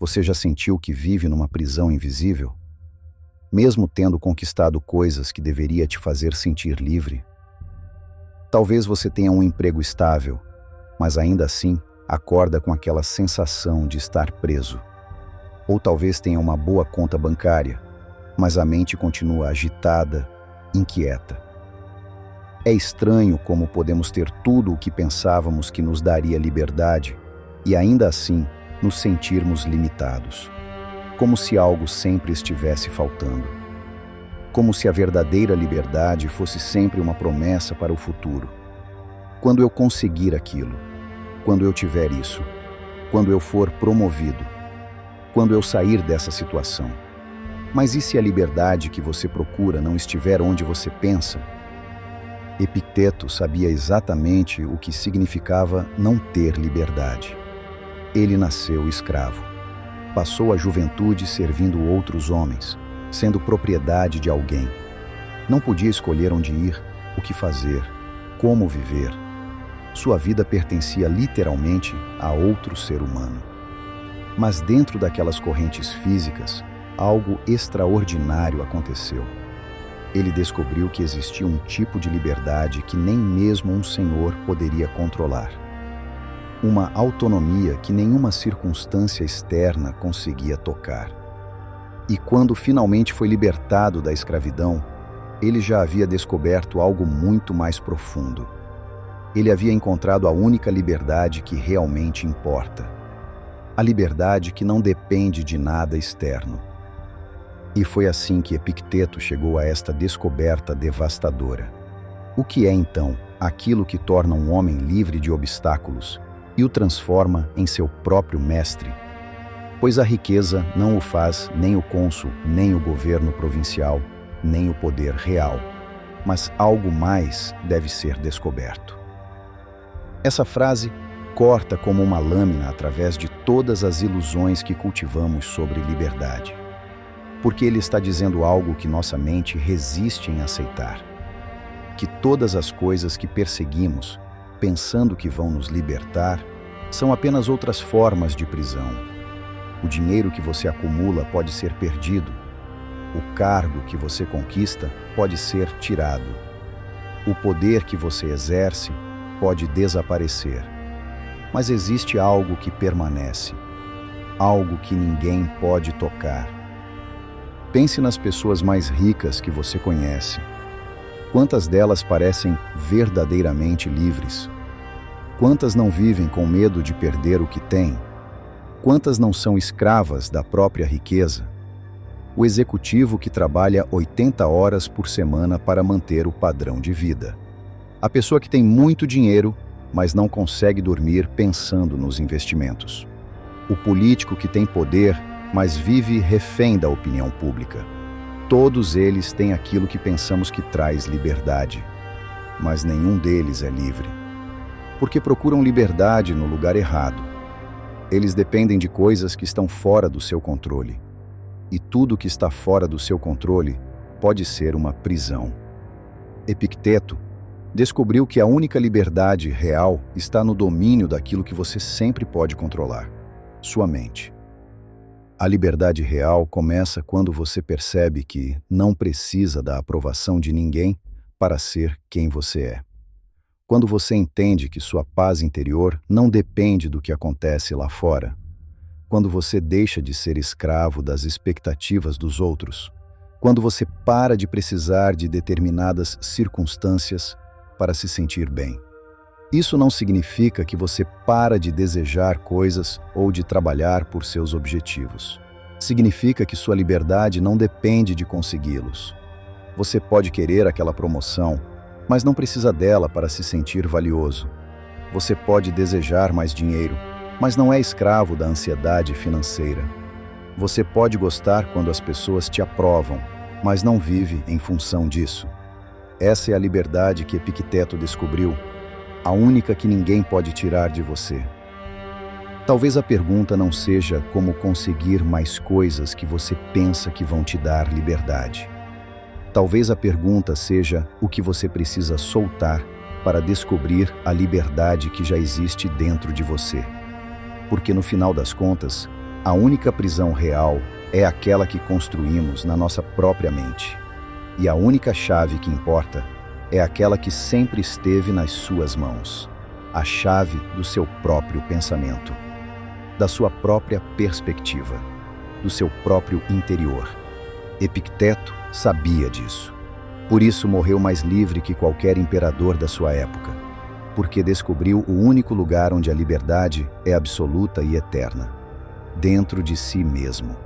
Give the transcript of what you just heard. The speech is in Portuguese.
Você já sentiu que vive numa prisão invisível? Mesmo tendo conquistado coisas que deveria te fazer sentir livre? Talvez você tenha um emprego estável, mas ainda assim acorda com aquela sensação de estar preso. Ou talvez tenha uma boa conta bancária, mas a mente continua agitada, inquieta. É estranho como podemos ter tudo o que pensávamos que nos daria liberdade e ainda assim nos sentirmos limitados. Como se algo sempre estivesse faltando. Como se a verdadeira liberdade fosse sempre uma promessa para o futuro. Quando eu conseguir aquilo, quando eu tiver isso, quando eu for promovido, quando eu sair dessa situação. Mas e se a liberdade que você procura não estiver onde você pensa? Epicteto sabia exatamente o que significava não ter liberdade. Ele nasceu escravo. Passou a juventude servindo outros homens, sendo propriedade de alguém. Não podia escolher onde ir, o que fazer, como viver. Sua vida pertencia literalmente a outro ser humano. Mas dentro daquelas correntes físicas, algo extraordinário aconteceu. Ele descobriu que existia um tipo de liberdade que nem mesmo um senhor poderia controlar. Uma autonomia que nenhuma circunstância externa conseguia tocar. E quando finalmente foi libertado da escravidão, ele já havia descoberto algo muito mais profundo. Ele havia encontrado a única liberdade que realmente importa. A liberdade que não depende de nada externo. E foi assim que Epicteto chegou a esta descoberta devastadora. O que é, então, aquilo que torna um homem livre de obstáculos e o transforma em seu próprio mestre? Pois a riqueza não o faz nem o cônsul, nem o governo provincial, nem o poder real, mas algo mais deve ser descoberto. Essa frase corta como uma lâmina através de todas as ilusões que cultivamos sobre liberdade. Porque ele está dizendo algo que nossa mente resiste em aceitar. Que todas as coisas que perseguimos, pensando que vão nos libertar, são apenas outras formas de prisão. O dinheiro que você acumula pode ser perdido. O cargo que você conquista pode ser tirado. O poder que você exerce pode desaparecer. Mas existe algo que permanece. Algo que ninguém pode tocar. Pense nas pessoas mais ricas que você conhece. Quantas delas parecem verdadeiramente livres? Quantas não vivem com medo de perder o que têm? Quantas não são escravas da própria riqueza? O executivo que trabalha 80 horas por semana para manter o padrão de vida. A pessoa que tem muito dinheiro, mas não consegue dormir pensando nos investimentos. O político que tem poder, mas vive refém da opinião pública. Todos eles têm aquilo que pensamos que traz liberdade, mas nenhum deles é livre. Porque procuram liberdade no lugar errado. Eles dependem de coisas que estão fora do seu controle. E tudo que está fora do seu controle pode ser uma prisão. Epicteto descobriu que a única liberdade real está no domínio daquilo que você sempre pode controlar, sua mente. A liberdade real começa quando você percebe que não precisa da aprovação de ninguém para ser quem você é. Quando você entende que sua paz interior não depende do que acontece lá fora. Quando você deixa de ser escravo das expectativas dos outros. Quando você para de precisar de determinadas circunstâncias para se sentir bem. Isso não significa que você para de desejar coisas ou de trabalhar por seus objetivos. Significa que sua liberdade não depende de consegui-los. Você pode querer aquela promoção, mas não precisa dela para se sentir valioso. Você pode desejar mais dinheiro, mas não é escravo da ansiedade financeira. Você pode gostar quando as pessoas te aprovam, mas não vive em função disso. Essa é a liberdade que Epicteto descobriu, a única que ninguém pode tirar de você. Talvez a pergunta não seja como conseguir mais coisas que você pensa que vão te dar liberdade. Talvez a pergunta seja o que você precisa soltar para descobrir a liberdade que já existe dentro de você. Porque no final das contas, A única prisão real é aquela que construímos na nossa própria mente. E a única chave que importa é aquela que sempre esteve nas suas mãos. A chave do seu próprio pensamento, da sua própria perspectiva, do seu próprio interior. Epicteto sabia disso. Por isso morreu mais livre que qualquer imperador da sua época, porque descobriu o único lugar onde a liberdade é absoluta e eterna, dentro de si mesmo.